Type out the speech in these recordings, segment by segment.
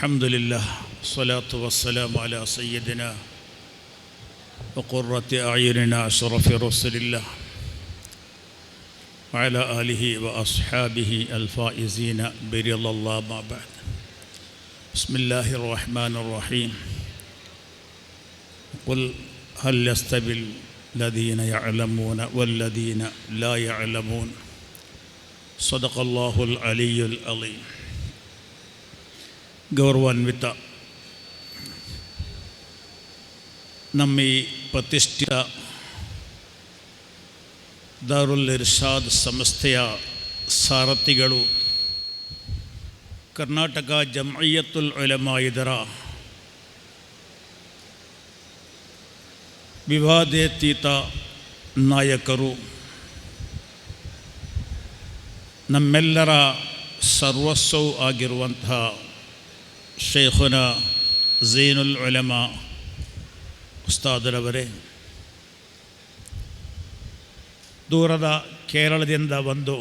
الحمد لله والصلاة والسلام على سيدنا وقرة أعيننا أشرف رسول الله وعلى آله وأصحابه الفائزين برضا الله ما بعد. بسم الله الرحمن الرحيم. قل هل يستوي الذين يعلمون والذين لا يعلمون. صدق الله العلي العظيم. ಗೌರವಾನ್ವಿತ ನಮ್ಮ ಈ ಪ್ರತಿಷ್ಠಿತ ದಾರುಲ್ ಇರ್ಷಾದ್ ಸಂಸ್ಥೆಯ ಸಾರಥಿಗಳು, ಕರ್ನಾಟಕ ಜಮ್ಇಯ್ಯತುಲ್ ಉಲಮಾ ಇದರ ವಿವಾದಾತೀತ ನಾಯಕರು, ನಮ್ಮೆಲ್ಲರ ಸರ್ವಸ್ವವೂ ಆಗಿರುವಂತಹ ಶೇಖುನ ಝೀನುಲ್ ಉಲಮಾ ಉಸ್ತಾದರವರೇ, ದೂರದ ಕೇರಳದಿಂದ ಬಂದು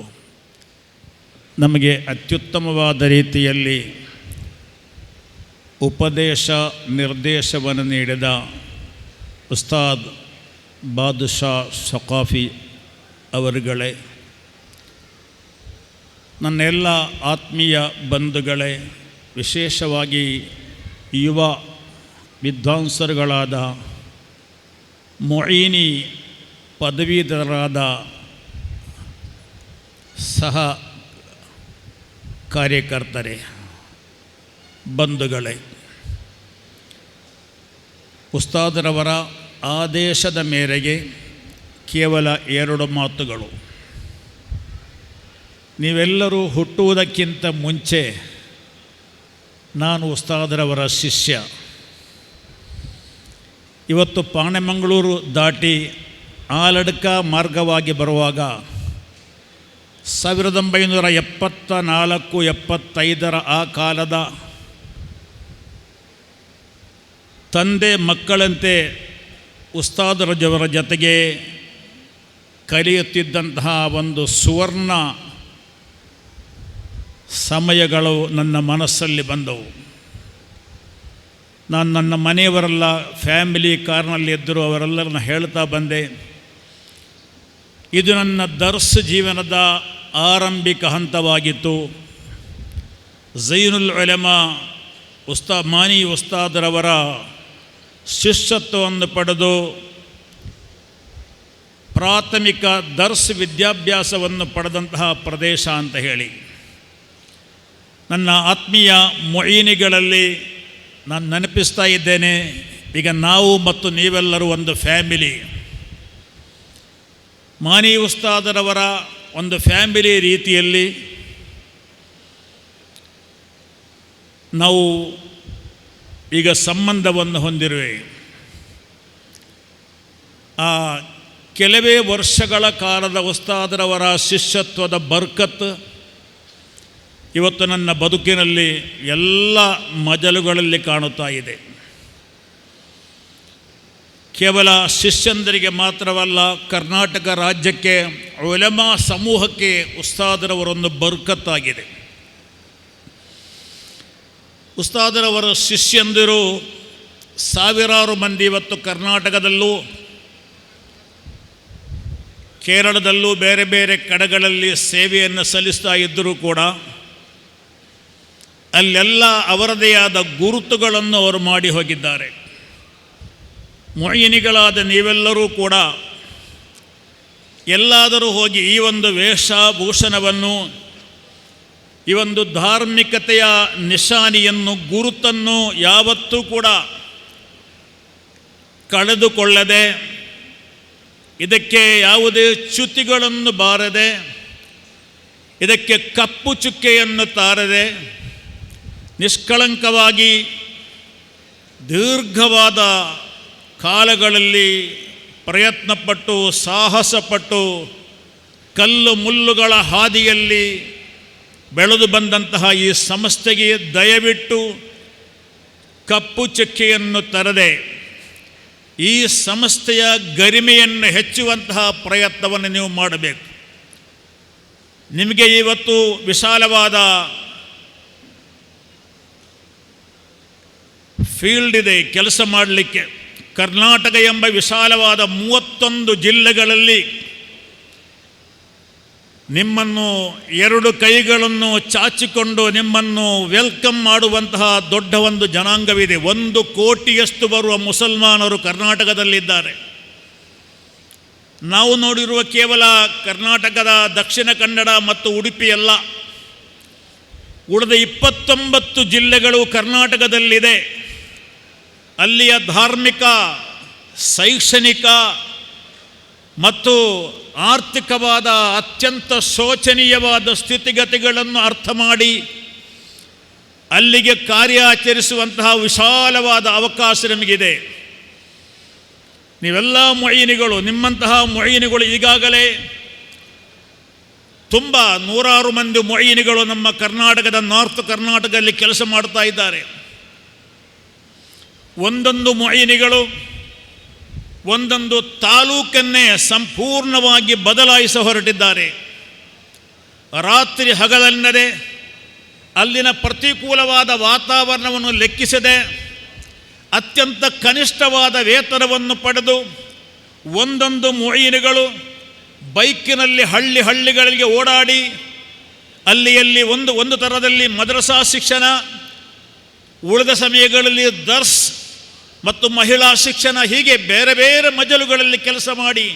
ನಮಗೆ ಅತ್ಯುತ್ತಮವಾದ ರೀತಿಯಲ್ಲಿ ಉಪದೇಶ ನಿರ್ದೇಶವನ್ನು ನೀಡಿದ ಉಸ್ತಾದ್ ಬಾದುಷಾ ಸಖಾಫಿ ಅವರುಗಳೇ, ನನ್ನೆಲ್ಲ ಆತ್ಮೀಯ ಬಂಧುಗಳೇ, ವಿಶೇಷವಾಗಿ ಯುವ ವಿದ್ವಾಂಸರುಗಳಾದ ಮೊಯಿನಿ ಪದವೀಧರರಾದ ಸಹ ಕಾರ್ಯಕರ್ತರೇ, ಬಂಧುಗಳೇ, ಉಸ್ತಾದರವರ ಆದೇಶದ ಮೇರೆಗೆ ಕೇವಲ 2 ಮಾತುಗಳು. ನೀವೆಲ್ಲರೂ ಹುಟ್ಟುವುದಕ್ಕಿಂತ ಮುಂಚೆ ನಾನು ಉಸ್ತಾದರವರ ಶಿಷ್ಯ. ಇವತ್ತು ಪಾಣೆಮಂಗಳೂರು ದಾಟಿ ಆಲಡ್ಕ ಮಾರ್ಗವಾಗಿ ಬರುವಾಗ 1974-75 ಆ ಕಾಲದ ತಂದೆ ಮಕ್ಕಳಂತೆ ಉಸ್ತಾದರವರ ಜೊತೆಗೆ ಕಲಿಯುತ್ತಿದ್ದಂತಹ ಒಂದು ಸುವರ್ಣ ಸಮಯಗಳು ನನ್ನ ಮನಸ್ಸಲ್ಲಿ ಬಂದವು. ನಾನು ನನ್ನ ಮನೆಯವರೆಲ್ಲ ಫ್ಯಾಮಿಲಿ ಕಾರ್ನಲ್ಲಿ ಇದ್ದರು, ಅವರೆಲ್ಲರನ್ನ ಹೇಳ್ತಾ ಬಂದೆ, ಇದು ನನ್ನ ದರ್ಸ್ ಜೀವನದ ಆರಂಭಿಕ ಹಂತವಾಗಿತ್ತು. ಝೀನುಲ್ ಉಲಮಾ ಮಾನಿ ಉಸ್ತಾದರವರ ಶಿಷ್ಯತ್ವವನ್ನು ಪಡೆದು ಪ್ರಾಥಮಿಕ ದರ್ಸ್ ವಿದ್ಯಾಭ್ಯಾಸವನ್ನು ಪಡೆದಂತಹ ಪ್ರದೇಶ ಅಂತ ಹೇಳಿ ನನ್ನ ಆತ್ಮೀಯ ಮೊಯಿನಿಗಳಲ್ಲಿ ನಾನು ನೆನಪಿಸ್ತಾ ಇದ್ದೇನೆ. ಈಗ ನಾವು ಮತ್ತು ನೀವೆಲ್ಲರೂ ಒಂದು ಫ್ಯಾಮಿಲಿ. ಮಾನಿ ಉಸ್ತಾದರವರ ಒಂದು ಫ್ಯಾಮಿಲಿ ರೀತಿಯಲ್ಲಿ ನಾವು ಈಗ ಸಂಬಂಧವನ್ನು ಹೊಂದಿರುವೆ. ಆ ಕೆಲವೇ ವರ್ಷಗಳ ಕಾಲದ ಉಸ್ತಾದರವರ ಶಿಷ್ಯತ್ವದ ಬರ್ಕತ್ ಇವತ್ತು ನನ್ನ ಬದುಕಿನಲ್ಲಿ ಎಲ್ಲ ಮಜಲುಗಳಲ್ಲಿ ಕಾಣುತ್ತಾ ಇದೆ. ಕೇವಲ ಶಿಷ್ಯಂದರಿಗೆ ಮಾತ್ರವಲ್ಲ, ಕರ್ನಾಟಕ ರಾಜ್ಯಕ್ಕೆ, ಉಲಮಾ ಸಮೂಹಕ್ಕೆ ಉಸ್ತಾದರವರೊಂದು ಬರ್ಕತ್ತಾಗಿದೆ. ಉಸ್ತಾದರವರ ಶಿಷ್ಯಂದಿರು ಸಾವಿರಾರು ಮಂದಿ ಇವತ್ತು ಕರ್ನಾಟಕದಲ್ಲೂ ಕೇರಳದಲ್ಲೂ ಬೇರೆ ಬೇರೆ ಕಡೆಗಳಲ್ಲಿ ಸೇವೆಯನ್ನು ಸಲ್ಲಿಸ್ತಾ ಇದ್ದರೂ ಕೂಡ ಅಲ್ಲೆಲ್ಲ ಅವರದೇ ಆದ ಗುರುತುಗಳನ್ನು ಅವರು ಮಾಡಿ ಹೋಗಿದ್ದಾರೆ. ಮೊಯಿನಿಗಳಾದ ನೀವೆಲ್ಲರೂ ಕೂಡ ಎಲ್ಲಾದರೂ ಹೋಗಿ ಈ ಒಂದು ವೇಷಭೂಷಣವನ್ನು, ಈ ಒಂದು ಧಾರ್ಮಿಕತೆಯ ನಿಶಾನಿಯನ್ನು, ಗುರುತನ್ನು ಯಾವತ್ತೂ ಕೂಡ ಕಳೆದುಕೊಳ್ಳದೆ, ಇದಕ್ಕೆ ಯಾವುದೇ ಚ್ಯುತಿಗಳನ್ನು ಬಾರದೆ, ಇದಕ್ಕೆ ಕಪ್ಪು ಚುಕ್ಕೆಯನ್ನು ತಾರದೆ, ನಿಷ್ಕಳಂಕವಾಗಿ ದೀರ್ಘವಾದ ಕಾಲಗಳಲ್ಲಿ ಪ್ರಯತ್ನಪಟ್ಟು ಸಾಹಸಪಟ್ಟು ಕಲ್ಲು ಮುಳ್ಳುಗಳ ಹಾದಿಯಲ್ಲಿ ಬೆಳೆದು ಬಂದಂತಹ ಈ ಸಂಸ್ಥೆಗೆ ದಯವಿಟ್ಟು ಕಪ್ಪು ಚುಕ್ಕೆಯನ್ನು ತರದೆ ಈ ಸಂಸ್ಥೆಯ ಗರಿಮೆಯನ್ನು ಹೆಚ್ಚುವಂತಹ ಪ್ರಯತ್ನವನ್ನು ನೀವು ಮಾಡಬೇಕು. ನಿಮಗೆ ಇವತ್ತು ವಿಶಾಲವಾದ ಫೀಲ್ಡ್ ಇದೆ ಕೆಲಸ ಮಾಡಲಿಕ್ಕೆ. ಕರ್ನಾಟಕ ಎಂಬ ವಿಶಾಲವಾದ 31 ಜಿಲ್ಲೆಗಳಲ್ಲಿ ನಿಮ್ಮನ್ನು 2 ಕೈಗಳನ್ನು ಚಾಚಿಕೊಂಡು ನಿಮ್ಮನ್ನು ವೆಲ್ಕಮ್ ಮಾಡುವಂತಹ ದೊಡ್ಡ ಒಂದು ಜನಾಂಗವಿದೆ. 1 ಕೋಟಿಯಷ್ಟು ಬರುವ ಮುಸಲ್ಮಾನರು ಕರ್ನಾಟಕದಲ್ಲಿದ್ದಾರೆ. ನಾವು ನೋಡಿರುವ ಕೇವಲ ಕರ್ನಾಟಕದ ದಕ್ಷಿಣ ಕನ್ನಡ ಮತ್ತು ಉಡುಪಿಯಲ್ಲ, ಉಳಿದ 29 ಜಿಲ್ಲೆಗಳು ಕರ್ನಾಟಕದಲ್ಲಿದೆ. ಅಲ್ಲಿಯ ಧಾರ್ಮಿಕ, ಶೈಕ್ಷಣಿಕ ಮತ್ತು ಆರ್ಥಿಕವಾದ ಅತ್ಯಂತ ಶೋಚನೀಯವಾದ ಸ್ಥಿತಿಗತಿಗಳನ್ನು ಅರ್ಥ ಮಾಡಿ ಅಲ್ಲಿಗೆ ಕಾರ್ಯಾಚರಿಸುವಂತಹ ವಿಶಾಲವಾದ ಅವಕಾಶ ನಮಗಿದೆ. ನೀವೆಲ್ಲ ಮುഈನಿಗಳು, ನಿಮ್ಮಂತಹ ಮುঈನಿಗಳು ಈಗಾಗಲೇ ತುಂಬ 100 ಮಂದಿ ಮುঈನಿಗಳು ನಮ್ಮ ಕರ್ನಾಟಕದ ನಾರ್ತ್ ಕರ್ನಾಟಕದಲ್ಲಿ ಕೆಲಸ ಮಾಡ್ತಾ ಇದ್ದಾರೆ. ಒಂದೊಂದು ಮುঈನಿಗಳು ಒಂದೊಂದು ತಾಲೂಕನ್ನೇ ಸಂಪೂರ್ಣವಾಗಿ ಬದಲಾಯಿಸ ಹೊರಟಿದ್ದಾರೆ. ರಾತ್ರಿ ಹಗಲೆನ್ನದೆ ಅಲ್ಲಿನ ಪ್ರತಿಕೂಲವಾದ ವಾತಾವರಣವನ್ನು ಲೆಕ್ಕಿಸದೆ ಅತ್ಯಂತ ಕನಿಷ್ಠವಾದ ವೇತನವನ್ನು ಪಡೆದು ಒಂದೊಂದು ಮುঈನಿಗಳು ಬೈಕಿನಲ್ಲಿ ಹಳ್ಳಿಗಳಿಗೆ ಓಡಾಡಿ ಅಲ್ಲಿಯಲ್ಲಿ ಒಂದು ಥರದಲ್ಲಿ ಮದ್ರಸಾ ಶಿಕ್ಷಣ, ಉಳಿದ ಸಮಯಗಳಲ್ಲಿ ದರ್ಸ್ ಮತ್ತು ಮಹಿಳಾ ಶಿಕ್ಷಣ, ಹೀಗೆ ಬೇರೆ ಬೇರೆ ಮಜಲುಗಳಲ್ಲಿ ಕೆಲಸ ಮಾಡಿ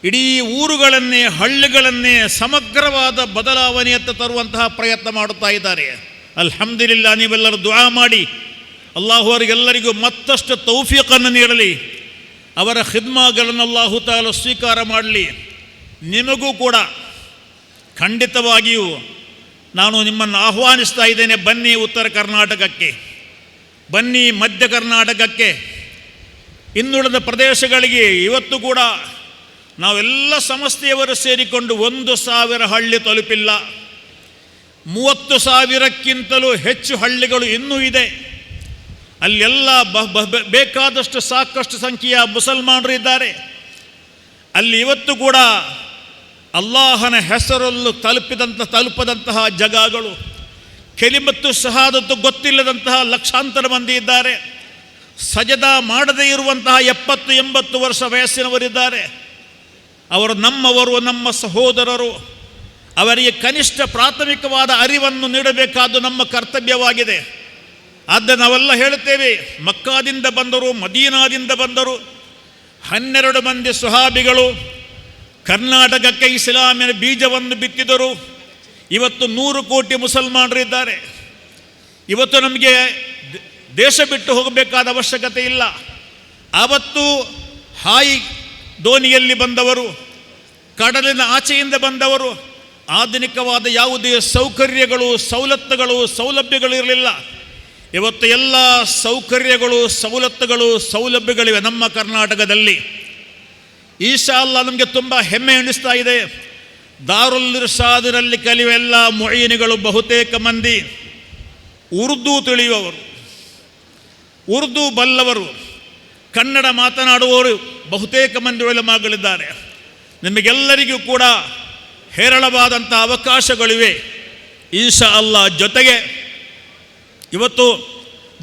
ಇಡೀ ಊರುಗಳನ್ನೇ ಹಳ್ಳಿಗಳನ್ನೇ ಸಮಗ್ರವಾದ ಬದಲಾವಣೆಯತ್ತ ತರುವಂತಹ ಪ್ರಯತ್ನ ಮಾಡುತ್ತಾ ಇದ್ದಾರೆ. ಅಲ್ಹಮ್ದುಲಿಲ್ಲಾ, ನೀವೆಲ್ಲರೂ ದುಆ ಮಾಡಿ ಅಲ್ಲಾಹು ಅವರಿಗೆಲ್ಲರಿಗೂ ಮತ್ತಷ್ಟು ತೌಫೀಕನ್ನು ನೀಡಲಿ, ಅವರ ಖಿದ್ಮಾಗಳನ್ನು ಅಲ್ಲಾಹು ತಾಲ ಸ್ವೀಕಾರ ಮಾಡಲಿ. ನಿಮಗೂ ಕೂಡ ಖಂಡಿತವಾಗಿಯೂ ನಾನು ನಿಮ್ಮನ್ನು ಆಹ್ವಾನಿಸ್ತಾ ಇದ್ದೇನೆ. ಬನ್ನಿ ಉತ್ತರ ಕರ್ನಾಟಕಕ್ಕೆ, ಬನ್ನಿ ಮಧ್ಯ ಕರ್ನಾಟಕಕ್ಕೆ, ಇನ್ನುಳಿದ ಪ್ರದೇಶಗಳಿಗೆ. ಇವತ್ತು ಕೂಡ ನಾವೆಲ್ಲ ಸಂಸ್ಥೆಯವರು ಸೇರಿಕೊಂಡು 1,000 ಹಳ್ಳಿ ತಲುಪಿಲ್ಲ. 30,000ಕ್ಕಿಂತಲೂ ಹೆಚ್ಚು ಹಳ್ಳಿಗಳು ಇನ್ನೂ ಇದೆ. ಅಲ್ಲೆಲ್ಲ ಬೇಕಾದಷ್ಟು ಸಾಕಷ್ಟು ಸಂಖ್ಯೆಯ ಮುಸಲ್ಮಾನರು ಇದ್ದಾರೆ. ಅಲ್ಲಿ ಇವತ್ತು ಕೂಡ ಅಲ್ಲಾಹನ ಹೆಸರನ್ನು ತಲುಪದಂತಹ ಜಗಗಳು, ಕೆಲಿಮತ್ತು ಶಹಾದತ್ತು ಗೊತ್ತಿಲ್ಲದಂತಹ ಲಕ್ಷಾಂತರ ಮಂದಿ ಇದ್ದಾರೆ. ಸಜದಾ ಮಾಡದೇ ಇರುವಂತಹ 70-80 ವರ್ಷ ವಯಸ್ಸಿನವರಿದ್ದಾರೆ. ಅವರು ನಮ್ಮವರು, ನಮ್ಮ ಸಹೋದರರು. ಅವರಿಗೆ ಕನಿಷ್ಠ ಪ್ರಾಥಮಿಕವಾದ ಅರಿವನ್ನು ನೀಡಬೇಕಾದ್ದು ನಮ್ಮ ಕರ್ತವ್ಯವಾಗಿದೆ. ಆದ್ದರಿಂದ ನಾವೆಲ್ಲ ಹೇಳುತ್ತೇವೆ, ಮಕ್ಕಾದಿಂದ ಬಂದರು, ಮದೀನಾದಿಂದ ಬಂದರು 12 ಮಂದಿ ಸುಹಾಬಿಗಳು ಕರ್ನಾಟಕಕ್ಕೆ ಇಸ್ಲಾಮಿನ ಬೀಜವನ್ನು ಬಿತ್ತಿದರು. ಇವತ್ತು 100 ಕೋಟಿ ಮುಸಲ್ಮಾನರಿದ್ದಾರೆ. ಇವತ್ತು ನಮಗೆ ದೇಶ ಬಿಟ್ಟು ಹೋಗಬೇಕಾದ ಅವಶ್ಯಕತೆ ಇಲ್ಲ. ಆವತ್ತು ಹಾಯಿ ದೋಣಿಯಲ್ಲಿ ಬಂದವರು, ಕಡಲಿನ ಆಚೆಯಿಂದ ಬಂದವರು, ಆಧುನಿಕವಾದ ಯಾವುದೇ ಸೌಕರ್ಯಗಳು, ಸೌಲಭ್ಯಗಳು ಇರಲಿಲ್ಲ. ಇವತ್ತು ಎಲ್ಲ ಸೌಕರ್ಯಗಳು, ಸೌಲಭ್ಯಗಳಿವೆ ನಮ್ಮ ಕರ್ನಾಟಕದಲ್ಲಿ. ಇನ್ಶಾ ಅಲ್ಲಾ ನಮಗೆ ತುಂಬ ಹೆಮ್ಮೆ ಎನಿಸ್ತಾ ಇದೆ. ದಾರುಲ್ ಇರ್ಷಾದಿನಲ್ಲಿ ಕಲಿಯುವ ಎಲ್ಲ ಮುഈನಿಗಳು ಬಹುತೇಕ ಮಂದಿ ಉರ್ದು ತಿಳಿಯುವವರು, ಉರ್ದು ಬಲ್ಲವರು, ಕನ್ನಡ ಮಾತನಾಡುವವರು ಬಹುತೇಕ ಮಂದಿ ಉಲಮಾಗಳಿದ್ದಾರೆ. ನಿಮಗೆಲ್ಲರಿಗೂ ಕೂಡ ಹೇರಳವಾದಂಥ ಅವಕಾಶಗಳಿವೆ ಇನ್ಶಾ ಅಲ್ಲಾ. ಜೊತೆಗೆ ಇವತ್ತು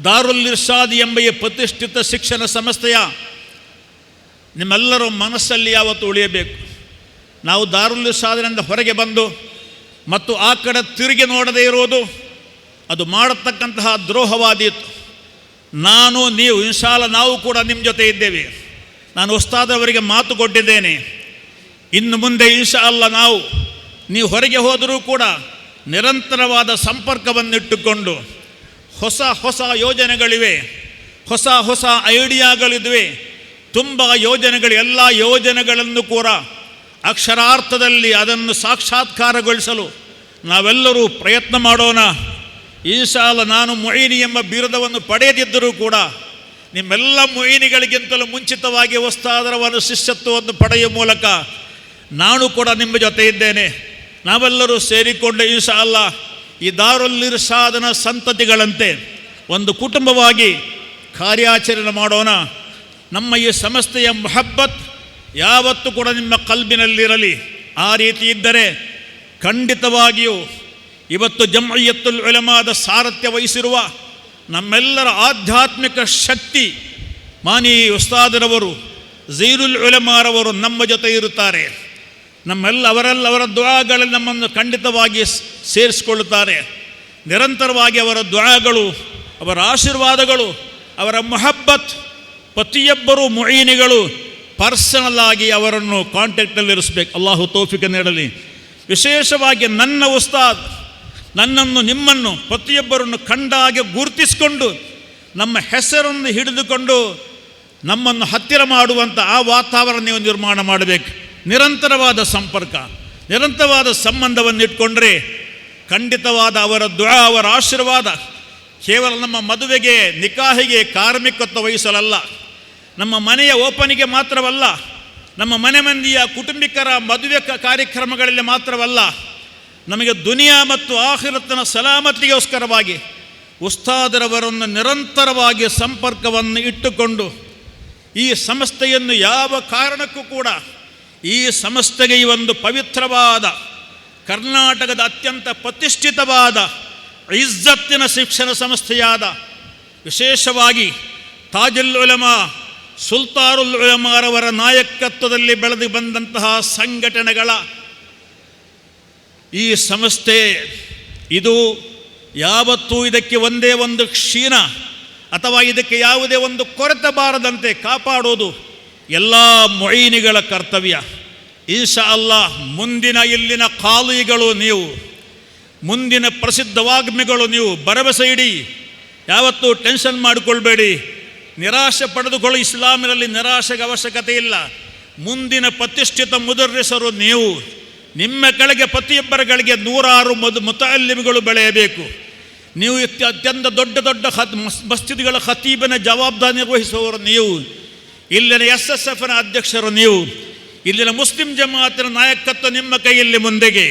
ದಾರುಲ್ ಇರ್ಷಾದ್ ಎಂಬ ಈ ಪ್ರತಿಷ್ಠಿತ ಶಿಕ್ಷಣ ಸಂಸ್ಥೆಯ ನಿಮ್ಮೆಲ್ಲರ ಮನಸ್ಸಲ್ಲಿ ಯಾವತ್ತು ಉಳಿಯಬೇಕು. ನಾವು ದಾರುಲ್ ಇರ್ಷಾದಿನಿಂದ ಹೊರಗೆ ಬಂದು ಮತ್ತು ಆ ಕಡೆ ತಿರುಗಿ ನೋಡದೇ ಇರೋದು ಅದು ಮಾಡತಕ್ಕಂತಹ ದ್ರೋಹವಾದೀತು. ನಾನು, ನೀವು, ಇನ್ಶಾ ಅಲ್ಲಾ ನಾವು ಕೂಡ ನಿಮ್ಮ ಜೊತೆ ಇದ್ದೇವೆ. ನಾನು ಉಸ್ತಾದವರಿಗೆ ಮಾತು ಕೊಟ್ಟಿದ್ದೇನೆ, ಇನ್ನು ಮುಂದೆ ಇನ್ಶಾ ಅಲ್ಲಾ ನೀವು ಹೊರಗೆ ಹೋದರೂ ಕೂಡ ನಿರಂತರವಾದ ಸಂಪರ್ಕವನ್ನಿಟ್ಟುಕೊಂಡು ಹೊಸ ಯೋಜನೆಗಳಿವೆ, ಹೊಸ ಐಡಿಯಾಗಳಿವೆ, ತುಂಬ ಯೋಜನೆಗಳು. ಎಲ್ಲ ಯೋಜನೆಗಳನ್ನು ಕೂಡ ಅಕ್ಷರಾರ್ಥದಲ್ಲಿ ಅದನ್ನು ಸಾಕ್ಷಾತ್ಕಾರಗೊಳಿಸಲು ನಾವೆಲ್ಲರೂ ಪ್ರಯತ್ನ ಮಾಡೋಣ. ಇನ್ಶಾ ಅಲ್ಲಾ ನಾನು ಮುঈನಿ ಎಂಬ ಬಿರುದವನ್ನು ಪಡೆಯದಿದ್ದರೂ ಕೂಡ ನಿಮ್ಮೆಲ್ಲ ಮುঈನಿಗಳಿಗಿಂತಲೂ ಮುಂಚಿತವಾಗಿ ಉಸ್ತಾದರ ಶಿಷ್ಯತ್ವವನ್ನು ಪಡೆಯುವ ಮೂಲಕ ನಾನು ಕೂಡ ನಿಮ್ಮ ಜೊತೆ ಇದ್ದೇನೆ. ನಾವೆಲ್ಲರೂ ಸೇರಿಕೊಂಡು ಇನ್ಶಾ ಅಲ್ಲಾ ಈ ದಾರುಲ್ ಇರ್ಷಾದನ ಸಂತತಿಗಳಂತೆ ಒಂದು ಕುಟುಂಬವಾಗಿ ಕಾರ್ಯಾಚರಣೆ ಮಾಡೋಣ. ನಮ್ಮ ಈ ಸಂಸ್ಥೆಯ ಮುಹಬ್ಬತ್ ಯಾವತ್ತೂ ಕೂಡ ನಿಮ್ಮ ಕಲ್ಬಿನಲ್ಲಿರಲಿ. ಆ ರೀತಿ ಇದ್ದರೆ ಖಂಡಿತವಾಗಿಯೂ ಇವತ್ತು ಜಮ್ಇಯ್ಯತುಲ್ ಉಲಮಾದ ಸಾರಥ್ಯ ವಹಿಸಿರುವ ನಮ್ಮೆಲ್ಲರ ಆಧ್ಯಾತ್ಮಿಕ ಶಕ್ತಿ ಮಾನಿ ಉಸ್ತಾದರವರು ಝೀರುಲ್ ಉಲಮಾರವರು ನಮ್ಮ ಜೊತೆ ಇರುತ್ತಾರೆ. ಅವರ ದುಆಗಳಲ್ಲಿ ನಮ್ಮನ್ನು ಖಂಡಿತವಾಗಿ ಸೇರಿಸಿಕೊಳ್ಳುತ್ತಾರೆ. ನಿರಂತರವಾಗಿ ಅವರ ದುಆಗಳು, ಅವರ ಆಶೀರ್ವಾದಗಳು, ಅವರ ಮೊಹಬ್ಬತ್, ಪ್ರತಿಯೊಬ್ಬರು ಮುഈನಿಗಳು ಪರ್ಸನಲ್ ಆಗಿ ಅವರನ್ನು ಕಾಂಟ್ಯಾಕ್ಟಲ್ಲಿರಿಸಬೇಕು. ಅಲ್ಲಾಹು ತೌಫೀಕ ನೀಡಲಿ. ವಿಶೇಷವಾಗಿ ನನ್ನ ಉಸ್ತಾದ್ ನನ್ನನ್ನು, ನಿಮ್ಮನ್ನು, ಪ್ರತಿಯೊಬ್ಬರನ್ನು ಕಂಡಾಗೆ ಗುರುತಿಸಿಕೊಂಡು ನಮ್ಮ ಹೆಸರನ್ನು ಹಿಡಿದುಕೊಂಡು ನಮ್ಮನ್ನು ಹತ್ತಿರ ಮಾಡುವಂಥ ಆ ವಾತಾವರಣ ನೀವು ನಿರ್ಮಾಣ ಮಾಡಬೇಕು. ನಿರಂತರವಾದ ಸಂಪರ್ಕ, ನಿರಂತರವಾದ ಸಂಬಂಧವನ್ನು ಇಟ್ಕೊಂಡ್ರೆ ಖಂಡಿತವಾದ ಅವರ ದುಆ, ಅವರ ಆಶೀರ್ವಾದ ಕೇವಲ ನಮ್ಮ ಮದುವೆಗೆ, ನಿಕಾಹಿಗೆ ಕಾರ್ಮಿಕತ್ವ ವಹಿಸಲಲ್ಲ, ನಮ್ಮ ಮನೆಯ ಓಪನಿಗೆ ಮಾತ್ರವಲ್ಲ, ನಮ್ಮ ಮನೆ ಮಂದಿಯ ಕುಟುಂಬಿಕರ ಮದುವೆ ಕಾರ್ಯಕ್ರಮಗಳಲ್ಲಿ ಮಾತ್ರವಲ್ಲ, ನಮಗೆ ದುನಿಯಾ ಮತ್ತು ಆಖಿರತ್ತಿನ ಸಲಾಮತಿಗೋಸ್ಕರವಾಗಿ ಉಸ್ತಾದರವರನ್ನು ನಿರಂತರವಾಗಿ ಸಂಪರ್ಕವನ್ನು ಇಟ್ಟುಕೊಂಡು ಈ ಸಂಸ್ಥೆಯನ್ನು ಯಾವ ಕಾರಣಕ್ಕೂ ಕೂಡ, ಈ ಸಂಸ್ಥೆಗೆ ಈ ಒಂದು ಪವಿತ್ರವಾದ ಕರ್ನಾಟಕದ ಅತ್ಯಂತ ಪ್ರತಿಷ್ಠಿತವಾದ ಇಜ್ಜತ್ತಿನ ಶಿಕ್ಷಣ ಸಂಸ್ಥೆಯಾದ ವಿಶೇಷವಾಗಿ ತಾಜುಲ್ ಉಲಮಾ ಸುಲ್ತಾನುಲ್ ಉಲಮಾರವರ ನಾಯಕತ್ವದಲ್ಲಿ ಬೆಳೆದು ಬಂದಂತಹ ಸಂಘಟನೆಗಳ ಈ ಸಂಸ್ಥೆ ಇದು ಯಾವತ್ತೂ ಇದಕ್ಕೆ ಒಂದೇ ಒಂದು ಕ್ಷೀಣ ಅಥವಾ ಇದಕ್ಕೆ ಯಾವುದೇ ಒಂದು ಕೊರತೆ ಬಾರದಂತೆ ಕಾಪಾಡೋದು ಎಲ್ಲ ಮುഈನಿಗಳ ಕರ್ತವ್ಯ. ಇನ್ಶಾ ಅಲ್ಲಾಹ್ ಮುಂದಿನ ಇಲ್ಲಿನ ಖಾಲಿಗಳು ನೀವು, ಮುಂದಿನ ಪ್ರಸಿದ್ಧ ವಾಗ್ಮಿಗಳು ನೀವು ಭರವಸೆ ಇಡಿ. ಯಾವತ್ತೂ ಟೆನ್ಷನ್ ಮಾಡಿಕೊಳ್ಬೇಡಿ, ನಿರಾಶೆ ಪಡೆದುಕೊಳ್ಳಿ. ಇಸ್ಲಾಮಿನಲ್ಲಿ ನಿರಾಶೆಗೆ ಅವಶ್ಯಕತೆ ಇಲ್ಲ. ಮುಂದಿನ ಪ್ರತಿಷ್ಠಿತ ಮುದರ್ರಿಸರು ನೀವು. ನಿಮ್ಮ ಕೆಳಗೆ ಪ್ರತಿಯೊಬ್ಬರಗಳಿಗೆ 106 ಮುತಅಲ್ಲಿಮ್ಗಳು ಬೆಳೆಯಬೇಕು. ನೀವು ಅತ್ಯಂತ ದೊಡ್ಡ ದೊಡ್ಡ ಮಸ್ಜಿದ್ಗಳ ಖತೀಬನ ಜವಾಬ್ದಾರಿ ನಿರ್ವಹಿಸುವವರು ನೀವು. ಇಲ್ಲಿನ SSFನ ಅಧ್ಯಕ್ಷರು ನೀವು. ಇಲ್ಲಿನ ಮುಸ್ಲಿಂ ಜಮಾತಿನ ನಾಯಕತ್ವ ನಿಮ್ಮ ಕೈಯಲ್ಲಿ. ಮುಂದೆಗೆ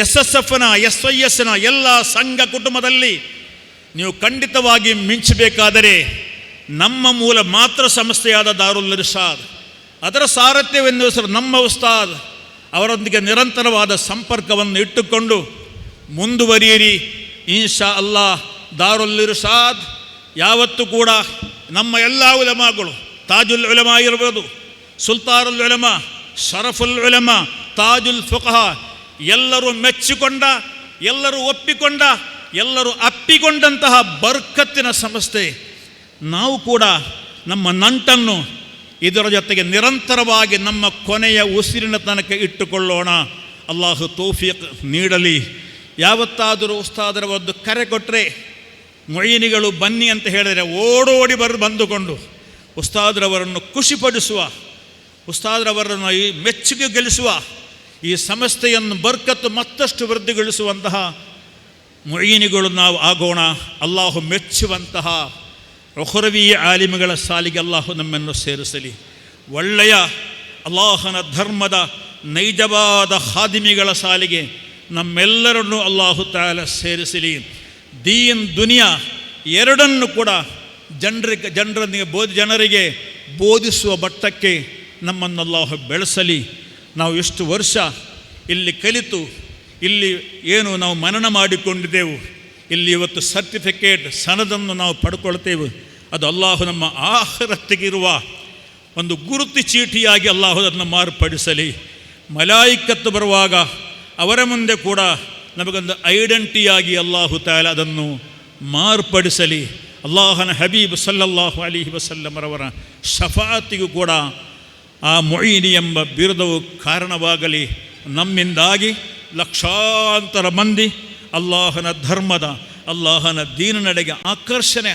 SSFನ SYSನ ಎಲ್ಲ ಸಂಘ ಕುಟುಂಬದಲ್ಲಿ ನೀವು ಖಂಡಿತವಾಗಿ ಮಿಂಚಬೇಕಾದರೆ ನಮ್ಮ ಮೂಲ ಮಾತ್ರ ಸಂಸ್ಥೆಯಾದ ದಾರುಲ್ ಇರ್ಷಾದ್, ಅದರ ಸಾರಥ್ಯವೆಂದು ನಮ್ಮ ಉಸ್ತಾದ್ ಅವರೊಂದಿಗೆ ನಿರಂತರವಾದ ಸಂಪರ್ಕವನ್ನು ಇಟ್ಟುಕೊಂಡು ಮುಂದುವರಿಯಿರಿ. ಇನ್ಶಾ ಅಲ್ಲಾಹ್ ದಾರುಲ್ ಇರ್ಷಾದ್ ಯಾವತ್ತೂ ಕೂಡ ನಮ್ಮ ಎಲ್ಲ ಉಲಮಾಗಳು, ತಾಜುಲ್ ಉಲಮಾ ಇರ್ಬೋದು, ಸುಲ್ತಾನುಲ್ ಉಲಮಾ, ಶರಫುಲ್ ಉಲಮಾ, ತಾಜುಲ್ ಫುಕಹ, ಎಲ್ಲರೂ ಮೆಚ್ಚಿಕೊಂಡ, ಎಲ್ಲರೂ ಒಪ್ಪಿಕೊಂಡ, ಎಲ್ಲರೂ ಅಪ್ಪಿಕೊಂಡಂತಹ ಬರ್ಕತ್ತಿನ ಸಂಸ್ಥೆ. ನಾವು ಕೂಡ ನಮ್ಮ ನಂಟನ್ನು ಇದರ ಜೊತೆಗೆ ನಿರಂತರವಾಗಿ ನಮ್ಮ ಕೊನೆಯ ಉಸಿರಿನ ತನಕ ಇಟ್ಟುಕೊಳ್ಳೋಣ. ಅಲ್ಲಾಹು ತೌಫೀಕ್ ನೀಡಲಿ. ಯಾವತ್ತಾದರೂ ಉಸ್ತಾದರ ಒಂದು ಕರೆ ಕೊಟ್ಟರೆ, ಮುঈನಿಗಳು ಬನ್ನಿ ಅಂತ ಹೇಳಿದರೆ ಓಡೋಡಿ ಬಂದುಕೊಂಡು ಉಸ್ತಾದರವರನ್ನು ಖುಷಿಪಡಿಸುವ, ಉಸ್ತಾದರವರನ್ನು ಈ ಮೆಚ್ಚುಗೆ ಗಳಿಸುವ, ಈ ಸಂಸ್ಥೆಯನ್ನು ಬರ್ಕತ್ತು ಮತ್ತಷ್ಟು ವೃದ್ಧಿಗೊಳಿಸುವಂತಹ ಮುঈನಿಗಳು ನಾವು ಆಗೋಣ. ಅಲ್ಲಾಹು ಮೆಚ್ಚುವಂತಹ ಉಖ್ರವಿ ಆಲಿಮ್ಗಳ ಸಾಲಿಗೆ ಅಲ್ಲಾಹು ನಮ್ಮನ್ನು ಸೇರಿಸಲಿ. ಒಳ್ಳೆಯ ಅಲ್ಲಾಹನ ಧರ್ಮದ ನೈಜವಾದ ಖಾದಿಮಿಗಳ ಸಾಲಿಗೆ ನಮ್ಮೆಲ್ಲರನ್ನು ಅಲ್ಲಾಹು ತಾಲ ಸೇರಿಸಲಿ. ದೀನ್ ದುನಿಯಾ ಎರಡನ್ನು ಕೂಡ ಜನರಿಗೆ ಬೋಧಿಸುವ ಮಟ್ಟಕ್ಕೆ ನಮ್ಮನ್ನು ಅಲ್ಲಾಹು ಬೆಳೆಸಲಿ. ನಾವು ಎಷ್ಟು ವರ್ಷ ಇಲ್ಲಿ ಕಲಿತು ಇಲ್ಲಿ ಏನು ನಾವು ಮನನ ಮಾಡಿಕೊಂಡಿದ್ದೆವು, ಇಲ್ಲಿ ಇವತ್ತು ಸರ್ಟಿಫಿಕೇಟ್ ಸನದನ್ನು ನಾವು ಪಡ್ಕೊಳ್ತೇವೆ. ಅದು ಅಲ್ಲಾಹು ನಮ್ಮ ಆಖಿರತ್ತಿಗಿರುವ ಒಂದು ಗುರುತು ಚೀಟಿಯಾಗಿ ಅಲ್ಲಾಹು ಅದನ್ನು ಮಾರ್ಪಡಿಸಲಿ. ಮಲಾಯಿಕತ್ತು ಬರುವಾಗ ಅವರ ಮುಂದೆ ಕೂಡ ನಮಗೊಂದು ಐಡೆಂಟಿಟಿಯಾಗಿ ಅಲ್ಲಾಹು ತಾಲ ಅದನ್ನು ಮಾರ್ಪಡಿಸಲಿ. ಅಲ್ಲಾಹನ ಹಬೀಬ್ ಸಲ್ಲಲ್ಲಾಹು ಅಲೈಹಿ ವಸಲ್ಲಮರವರ ಶಫಾತಿಗೂ ಕೂಡ ಆ ಮುঈನಿ ಎಂಬ ಬಿರುದವು ಕಾರಣವಾಗಲಿ. ನಮ್ಮಿಂದಾಗಿ ಲಕ್ಷಾಂತರ ಮಂದಿ ಅಲ್ಲಾಹನ ಧರ್ಮದ, ಅಲ್ಲಾಹನ ದೀನನೆಡೆಗೆ ಆಕರ್ಷಣೆ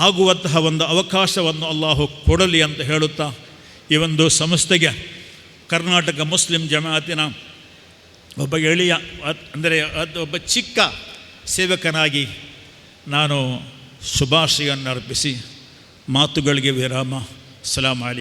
ಆಗುವಂತಹ ಒಂದು ಅವಕಾಶವನ್ನು ಅಲ್ಲಾಹು ಕೊಡಲಿ ಅಂತ ಹೇಳುತ್ತಾ, ಈ ಒಂದು ಸಂಸ್ಥೆಗೆ ಕರ್ನಾಟಕ ಮುಸ್ಲಿಂ ಜಮಾತಿನ ಒಬ್ಬ ಎಳೆಯ ಅಂದರೆ ಒಬ್ಬ ಚಿಕ್ಕ ಸೇವಕನಾಗಿ ನಾನು ಶುಭಾಶಯನ್ನು ಅರ್ಪಿಸಿ ಮಾತುಗಳಿಗೆ ವಿರಾಮ. ಸಲಾಮ್ ಅಲೈಕುಂ.